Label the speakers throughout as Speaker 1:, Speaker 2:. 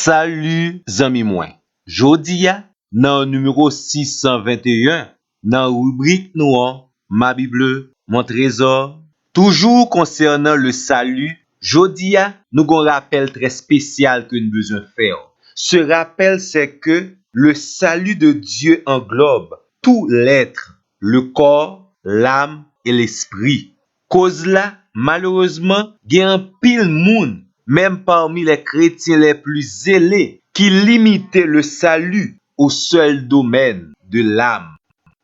Speaker 1: Salut zami mwen. Jodi ya, nan numéro 621, nan rubrique nou an, ma Bible, mon trésor, toujours concernant le salut, jodi ya, nous gon rappel très spécial que nous besoin faire. Ce rappel, c'est que le salut de Dieu englobe tout l'être, le corps, l'âme et l'esprit. Cause là, malheureusement, gen un pile moun, même parmi les chrétiens les plus zélés, qui limitaient le salut au seul domaine de l'âme.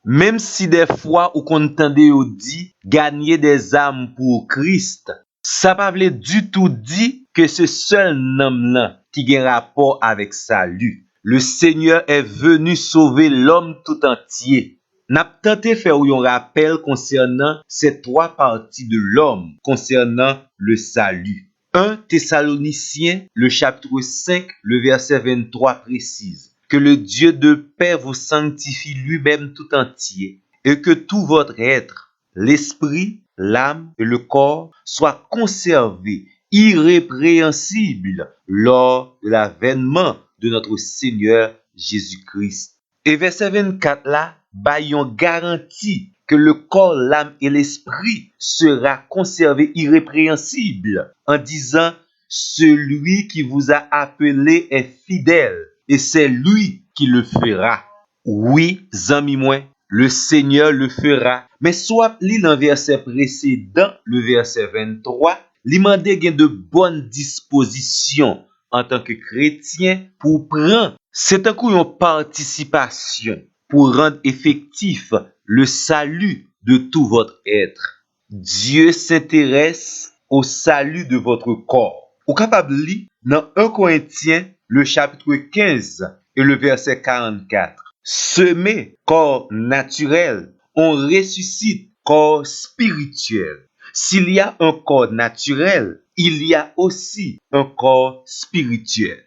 Speaker 1: Même si des fois ou qu'on entendait ou dit gagner des âmes pour Christ, ça pas vle du tout dit que ce seul nom là qui a rapport avec salut. Le Seigneur est venu sauver l'homme tout entier. N'a tenté faire un rappel concernant ces trois parties de l'homme concernant le salut. 1 Thessaloniciens, le chapitre 5, le verset 23 précise que le Dieu de paix vous sanctifie lui-même tout entier et que tout votre être, l'esprit, l'âme et le corps soient conservés irrépréhensibles lors de l'avènement de notre Seigneur Jésus-Christ. Et verset 24 là, baillons garantie que le corps, l'âme et l'esprit sera conservé irrépréhensible en disant celui qui vous a appelé est fidèle et c'est lui qui le fera. Oui, zami moi, le Seigneur le fera. Mais soit li dans verset précédent, le verset 23, li mande gen de bonnes dispositions en tant que chrétien pour prendre c'est un coup une participation pour rendre effectif le salut de tout votre être. Dieu s'intéresse au salut de votre corps. Ou capable lire dans 1 Corinthiens, le chapitre 15 et le verset 44. Semer corps naturel, on ressuscite corps spirituel. S'il y a un corps naturel, il y a aussi un corps spirituel.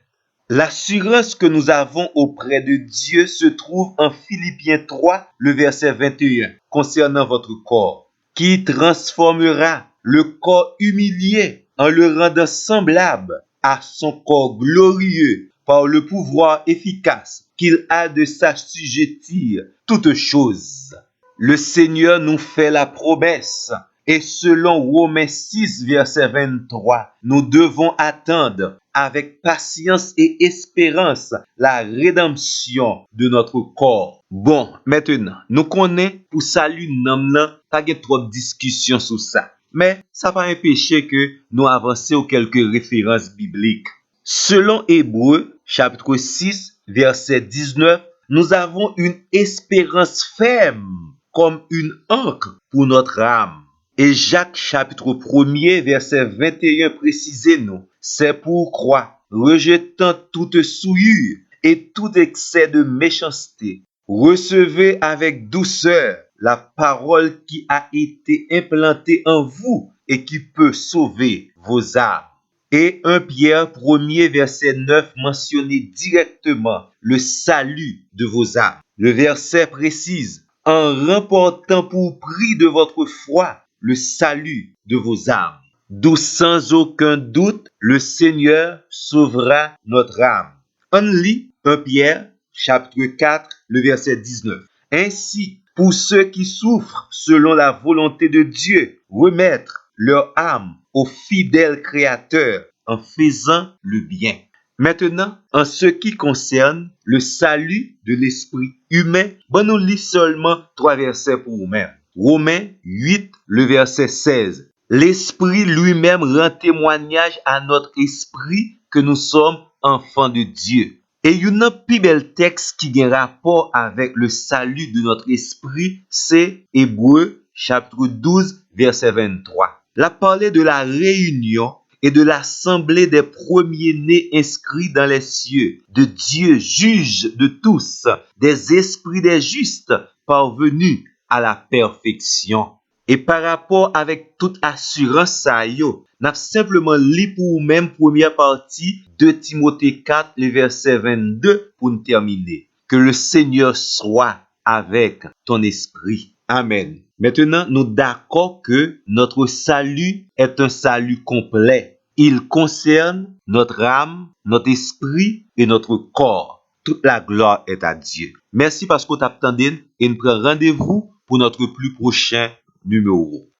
Speaker 1: L'assurance que nous avons auprès de Dieu se trouve en Philippiens 3, le verset 21, concernant votre corps, qui transformera le corps humilié en le rendant semblable à son corps glorieux par le pouvoir efficace qu'il a de s'assujettir toutes choses. Le Seigneur nous fait la promesse. Et selon Romains 6, verset 23, nous devons attendre avec patience et espérance la rédemption de notre corps. Bon, maintenant, nous connaissons pour salut nom là, pas de trop de discussion sur ça. Mais ça va empêcher que nous avancions quelques références bibliques. Selon Hébreux, chapitre 6, verset 19, nous avons une espérance ferme comme une ancre pour notre âme. Et Jacques chapitre 1er verset 21 précisez-nous, c'est pourquoi, rejetant toute souillure et tout excès de méchanceté, recevez avec douceur la parole qui a été implantée en vous et qui peut sauver vos âmes. Et 1 Pierre 1er verset 9 mentionnait directement le salut de vos âmes. Le verset précise, en remportant pour prix de votre foi le salut de vos âmes. D'où sans aucun doute, le Seigneur sauvera notre âme. On lit 1 Pierre, chapitre 4, le verset 19. Ainsi, pour ceux qui souffrent selon la volonté de Dieu, remettre leur âme au fidèle Créateur en faisant le bien. Maintenant, en ce qui concerne le salut de l'esprit humain, nous lit seulement 3 versets pour vous-même. Romains 8, le verset 16. L'Esprit lui-même rend témoignage à notre esprit que nous sommes enfants de Dieu. Et il y a un plus bel texte qui a un rapport avec le salut de notre esprit, c'est Hébreux chapitre 12, verset 23. Là, parler de la réunion et de l'assemblée des premiers-nés inscrits dans les cieux, de Dieu juge de tous, des esprits des justes parvenus à la perfection. Et par rapport avec toute assurance ça yo, n'a simplement lu pour même première partie de Timothée 4, le verset 22 pour nous terminer. Que le Seigneur soit avec ton esprit. Amen. Maintenant, nous d'accord que notre salut est un salut complet. Il concerne notre âme, notre esprit et notre corps. Toute la gloire est à Dieu. Merci parce que tu as attendu et nous prenons rendez-vous pour notre plus prochain numéro.